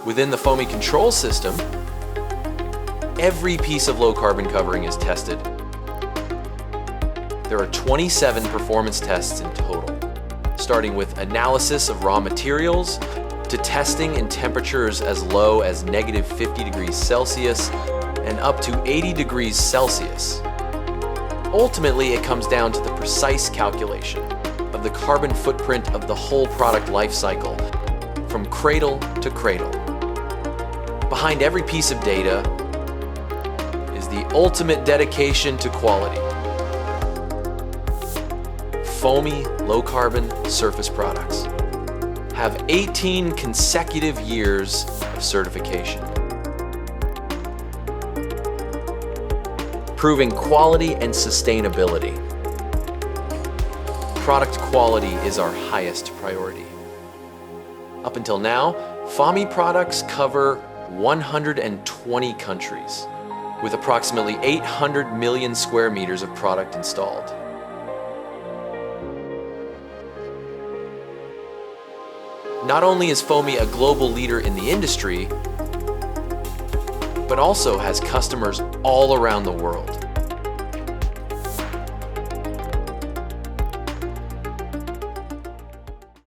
Within the PHOMI control system, every piece of low carbon covering is tested. There are 27 performance tests in total, starting with analysis of raw materials to testing in temperatures as low as -50 degrees Celsius and up to 80 degrees Celsius. Ultimately, it comes down to the precise calculation of the carbon footprint of the whole product life cycle, from cradle to cradle. Behind every piece of data is the ultimate dedication to quality. PHOMI low-carbon surface products have 18 consecutive years of certification, proving quality and sustainability. Product quality is our highest priority. Up until now, PHOMI products cover 120 countries, with approximately 800 million square meters of product installed. Not only is PHOMI a global leader in the industry, but also has customers all around the world.